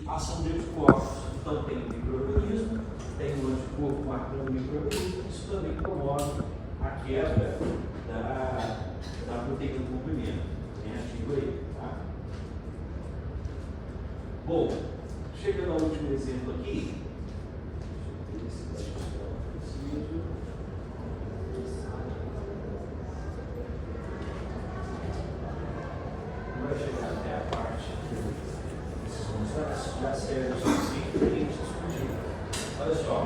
a ação de anticorpos. Então, tem o micro-organismo, tem o anticorpo marcando o micro-organismo, isso também promove a quebra da proteína do comprimento. Tem ativo aí, tá? Bom, chegando ao último exemplo aqui. Não vai chegar até a parte já serve o suficiente para a gente discutir. Olha só.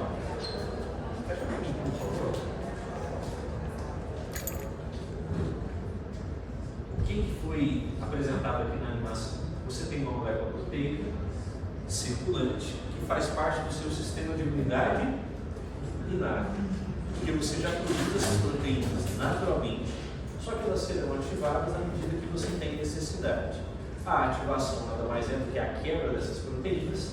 Fecha um pouquinho, por favor. O que foi apresentado aqui na animação? Você tem uma molécula proteica circulante que faz parte do seu sistema de imunidade inato, porque você já produz essas proteínas naturalmente, só que elas serão ativadas à medida que você tem necessidade. A ativação nada mais é do que a quebra dessas proteínas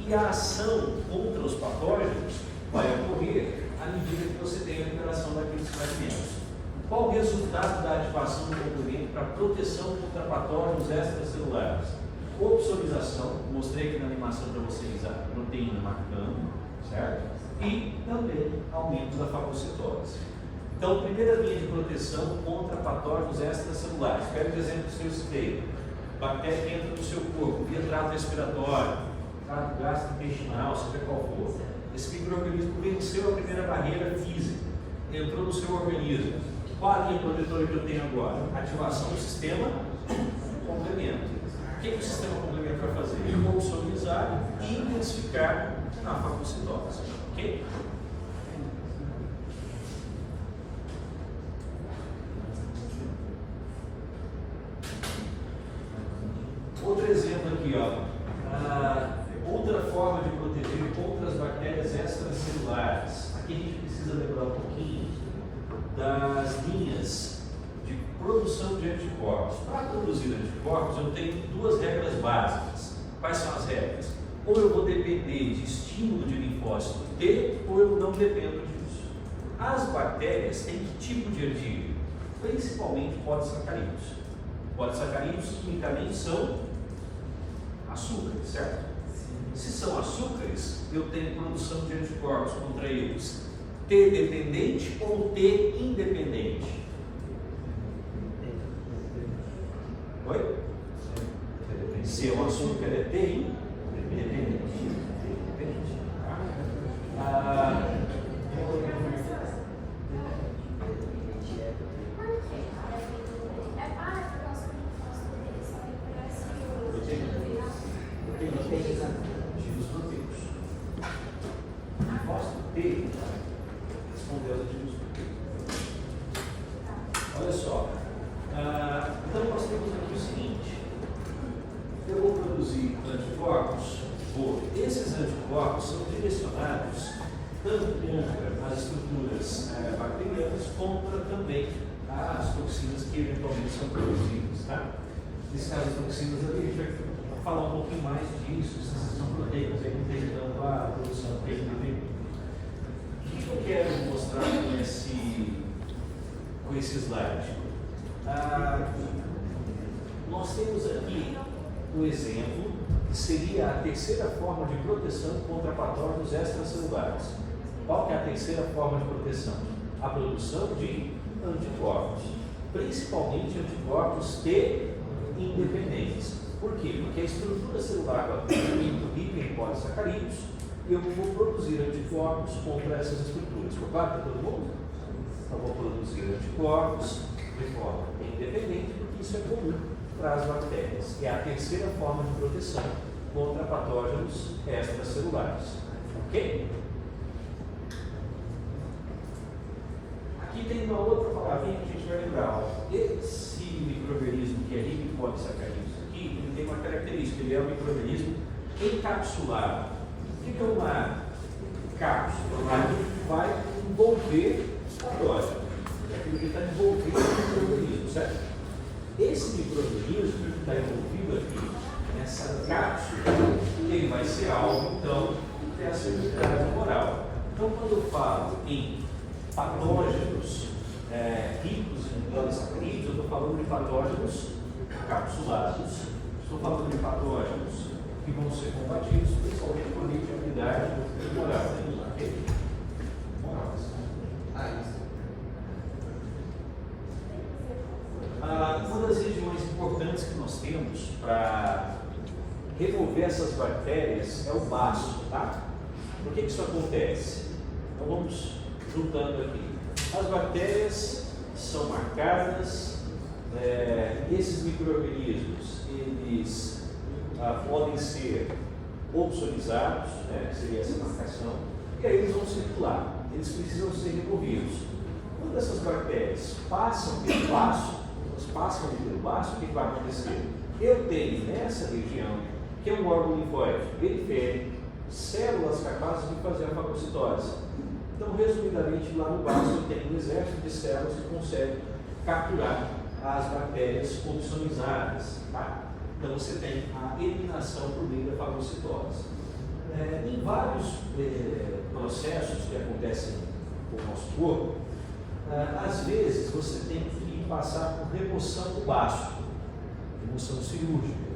e a ação contra os patógenos vai ocorrer à medida que você tem a liberação daqueles fragmentos. Qual o resultado da ativação do complemento para proteção contra patógenos extracelulares? Opsonização, mostrei aqui na animação para vocês a proteína marcando, certo? E também aumento da fagocitose. Então, primeira linha de proteção contra patógenos extracelulares. Pega o exemplo que eu citei. Bactéria que entra no seu corpo, via trato respiratório, trato gastrointestinal, seja qual for. Esse micro-organismo venceu a primeira barreira física, entrou no seu organismo. Qual a linha protetora que eu tenho agora? Ativação do sistema complemento. O que o sistema complemento vai fazer? Opsonizar e intensificar a fagocitose. Ok? Outro exemplo aqui, ó. Outra forma de proteger contra as bactérias extracelulares. Aqui a gente precisa lembrar um pouquinho das linhas de produção de anticorpos. Para produzir anticorpos, eu tenho duas regras básicas. Quais são as regras? Ou eu vou depender de estímulo de linfócito T, ou eu não dependo disso. As bactérias têm que tipo de antígeno? Principalmente polissacarídeos. Polissacarídeos quimicamente são açúcares, certo? Se são açúcares, eu tenho produção de anticorpos contra eles T dependente ou T independente? Oi? Se é um açúcar, é T independente. Ativos proteicos. Linfócito T respondeu aos ativos proteicos. Olha só. Então nós temos aqui o seguinte: eu vou produzir anticorpos. Esses anticorpos são direcionados tanto contra as estruturas bacterianas, contra também as toxinas que eventualmente são produzidas. Tá? Nesse caso, as toxinas ali, a gente vai falar um pouquinho mais disso, essas são proteínas, aí não tem tanto a produção de PNB. O que eu quero mostrar com esse slide? Nós temos aqui um exemplo que seria a terceira forma de proteção contra patógenos extracelulares. Qual que é a terceira forma de proteção? A produção de anticorpos, principalmente anticorpos T independentes. Por quê? Porque a estrutura celular é muito rica em polissacarídeos e eu vou produzir anticorpos contra essas estruturas. Ficou claro para todo mundo? Eu vou produzir anticorpos de forma independente, porque isso é comum para as bactérias. É a terceira forma de proteção contra patógenos extracelulares. Ok? Aqui tem uma outra palavrinha que a gente vai lembrar. Esse micro-organismo que é rico em polissacarídeos, ele tem uma característica, ele é um micro-organismo encapsulado. O que é uma cápsula? Ele vai envolver patógeno. Ele está envolvido no micro-organismo, certo? Esse micro-organismo que está envolvido aqui nessa cápsula, ele vai ser alvo, então, dessa imunidade humoral. Então, quando eu falo em patógenos ricos em polissacarídeos, eu estou falando de patógenos capsulados. Estou falando de patógenos que que vão ser combatidos, principalmente com a legitimidade moral. Ok? Uma das regiões importantes que nós temos para remover essas bactérias é o baço, tá? Por que isso acontece? Então vamos juntando aqui. As bactérias são marcadas, esses micro-organismos, eles podem ser opsonizados, né, que seria essa marcação, e aí eles vão circular, eles precisam ser removidos. Quando essas bactérias passam pelo baço, o que vai acontecer? Eu tenho nessa região, que é um órgão linfóide periférico, células capazes de fazer a fagocitose. Então, resumidamente, lá no baço eu tenho um exército de células que consegue capturar as bactérias opsonizadas. Tá? Então, você tem a eliminação por meio da fagocitose. Em vários processos que acontecem com o nosso corpo, às vezes você tem que passar por remoção do baço, remoção cirúrgica.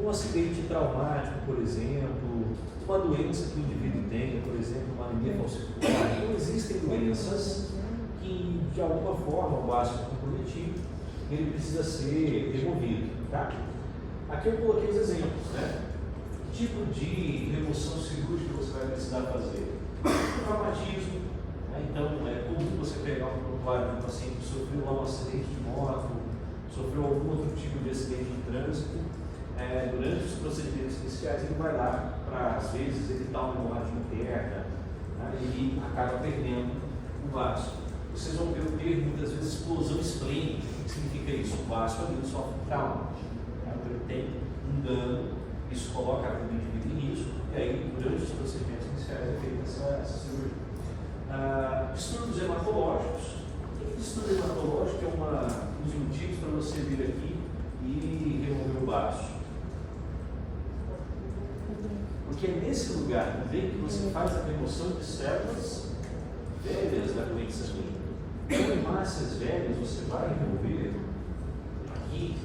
Um acidente traumático, por exemplo, uma doença que o indivíduo tenha, por exemplo, uma anemia falciforme. Então, existem doenças que, de alguma forma, o baço é comprometido, ele precisa ser removido. Tá? Aqui eu coloquei os exemplos, né? Que tipo de remoção cirúrgica você vai precisar fazer? Traumatismo, né? Então, é comum você pegar um prontuário de um paciente que sofreu lá um acidente de moto, sofreu algum outro tipo de acidente de trânsito. Durante os procedimentos iniciais, ele vai lá para, às vezes, evitar uma hemorragia interna, né? Ele acaba perdendo o baço. Vocês vão ver o termo, muitas vezes, explosão esplênica. O que significa isso? O baço ali sofre trauma. Então, ele tem um dano, isso coloca o indivíduo em risco, e aí, durante os procedimentos iniciais, é feita essa cirurgia. Distúrbios hematológicos. O distúrbio hematológico é um dos motivos para você vir aqui e remover o baço. Porque é nesse lugar também que você faz a remoção de células velhas da doença sanguínea. Então, em massas velhas, você vai remover aqui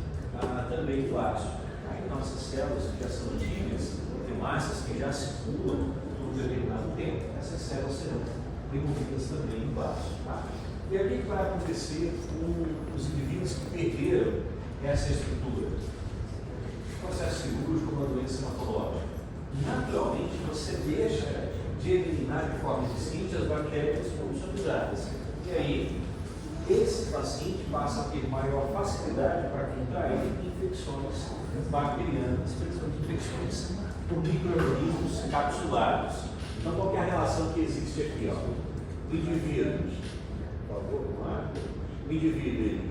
também o baço. Aí, nossas células que já são antigas, tem massas que já circulam por um determinado tempo, essas células serão removidas também no baço. Tá? E aí, o que vai acontecer com os indivíduos que perderam essa estrutura? Processo cirúrgico, uma doença hematológica. Naturalmente, você deixa de eliminar de forma eficiente as bactérias opsonizadas. E aí, esse paciente passa a ter maior facilidade para contrair infecções bacterianas, principalmente infecções por micro-organismos capsulados. Então, qual é a relação que existe aqui? O indivíduo, por favor, vamos lá. O indivíduo ele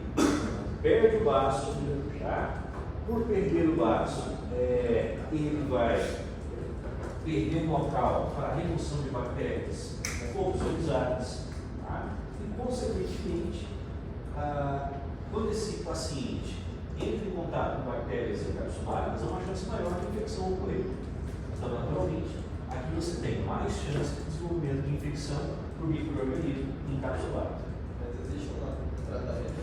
perde o baço, tá? Por perder o baço, ele vai perder um local para a remoção de bactérias opsonizadas, tá? E, consequentemente, quando esse paciente entra em contato com bactérias encapsuladas, há uma chance maior de infecção ocorrer. Então, naturalmente, aqui você tem mais chance de desenvolvimento de infecção por micro-organismo encapsulado. Mas existe um tratamento de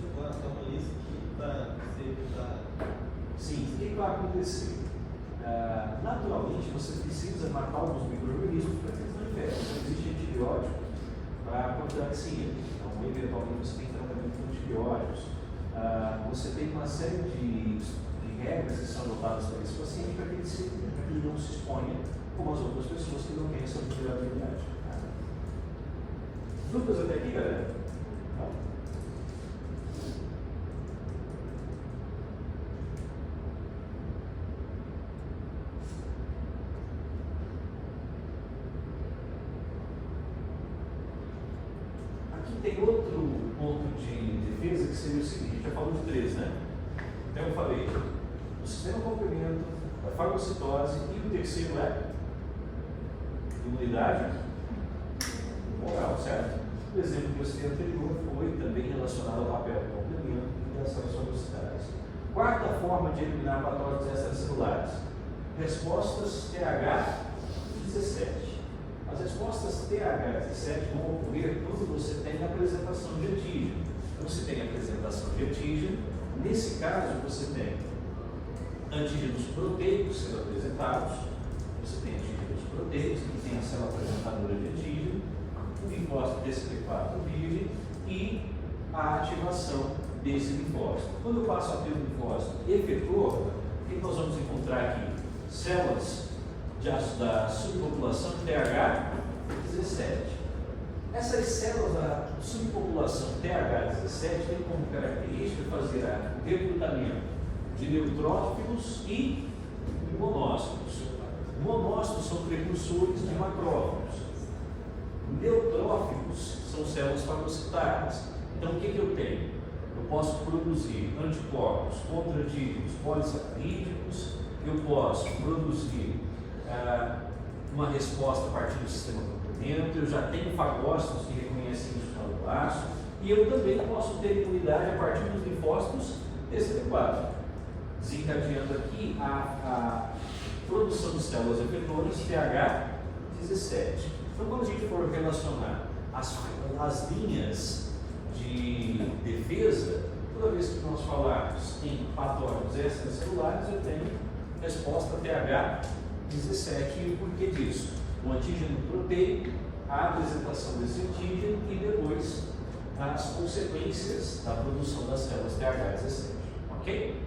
inflamação isso que para ser evitado? Sim, o que vai acontecer? Naturalmente, você precisa matar alguns micro-organismos para que eles não infectem. Então, existe antibiótico para a profilaxia. Então, eventualmente, você tem tratamento com antibióticos. Você tem uma série de regras que são adotadas para esse paciente para que ele não se exponha como as outras pessoas que não têm essa vulnerabilidade. Dúvidas até aqui, galera? Não? Tem outro ponto de defesa que seria o seguinte: a gente já falou de 3, né? Então eu falei, o sistema complemento, a fagocitose e o terceiro é imunidade moral, certo? O exemplo que eu citei anterior foi também relacionado ao papel do complemento e das fagocitoses. Quarta forma de eliminar patógenos extracelulares: respostas TH17. As respostas TH17 vão ocorrer quando você tem a apresentação de antígeno. Então, você tem a apresentação de antígeno. Nesse caso, você tem antígenos proteicos sendo apresentados. TCD4 vive e a ativação desse linfócito. Quando eu passo a ter um linfócito efetor, o que nós vamos encontrar aqui? Células da subpopulação TH17. Essas células da subpopulação TH17 têm como característica fazer o recrutamento de neutrófilos e monócitos. Monócitos são precursores de macrófagos. Neutrófilos são células fagocitárias. Então, o que eu tenho? Eu posso produzir anticorpos contra antígenos polissacarídicos, eu posso produzir uma resposta a partir do sistema complemento, eu já tenho fagócitos que reconhecem isso no laço, e eu também posso ter imunidade a partir dos linfócitos TCD4, desencadeando aqui a produção de células efetoras TH17. Então, quando a gente for relacionar as linhas de defesa, toda vez que nós falarmos em patógenos extracelulares, eu tenho resposta TH17. E por que disso? O antígeno proteico, a apresentação desse antígeno e depois as consequências da produção das células TH17. Ok?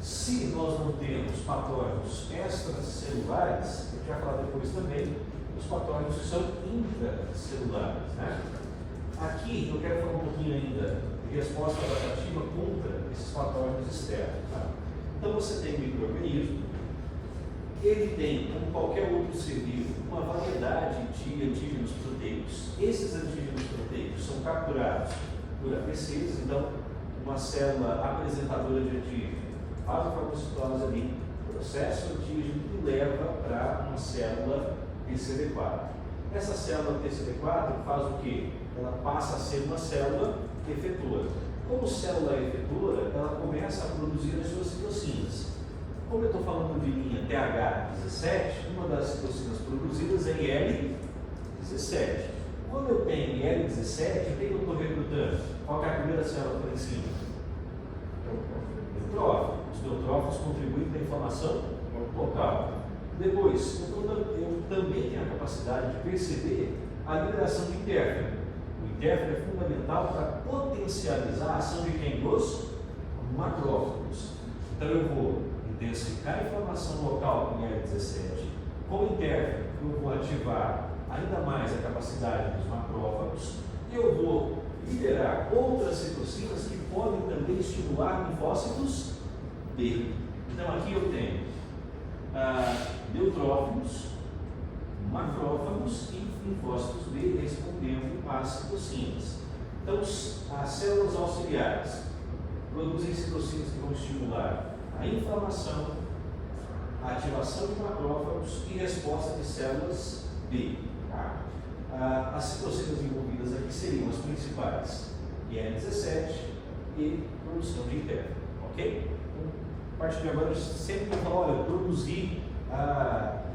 Se nós não temos patógenos extracelulares, a gente vai falar depois também dos patógenos que são intracelulares, né? Aqui eu quero falar um pouquinho ainda de resposta adaptativa contra esses patógenos externos. Tá? Então você tem um micro-organismo, ele tem, como qualquer outro ser vivo, uma variedade de antígenos proteicos. Esses antígenos proteicos são capturados por APCs, então uma célula apresentadora de antígeno faz a fagocitose ali, processa o antígeno e leva para uma célula TCD4. Essa célula TCD4 faz o quê? Ela passa a ser uma célula efetora. Como célula efetora, ela começa a produzir as suas citocinas. Como eu estou falando de linha TH17, uma das citocinas produzidas é IL-17. Quando eu tenho IL-17, o que eu estou recrutando? Qual é a primeira célula para em cima? Neutrófilo. Os neutrófilos contribuem para a inflamação local. Depois, eu também tenho a capacidade de perceber a liberação de interferon. O interferon é fundamental para potencializar a ação de quem? Dos macrófagos. Então eu vou intensificar a inflamação local com IL-17. Com o interferon, eu vou ativar ainda mais a capacidade dos macrófagos e eu vou liberar outras citocinas que podem também estimular linfócitos B. Então aqui eu tenho neutrófilos, macrófagos e linfócitos B respondendo às citocinas. Então as células auxiliares produzem citocinas que vão estimular a inflamação, a ativação de macrófagos e resposta de células B. Tá? As citocinas envolvidas aqui seriam as principais, IL-17 e produção de interferon, ok? A partir de agora, sempre que eu falar, olha, produzir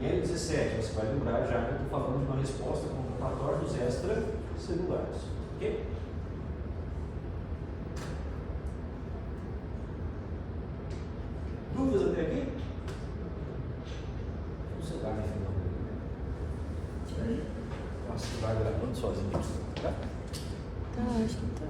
IL-17, você vai lembrar já que eu estou falando de uma resposta contra patógenos extracelulares, ok? Dúvidas até aqui? Você vai no final. Nossa, você vai gravando sozinho aqui, tá? Tá, acho que tá.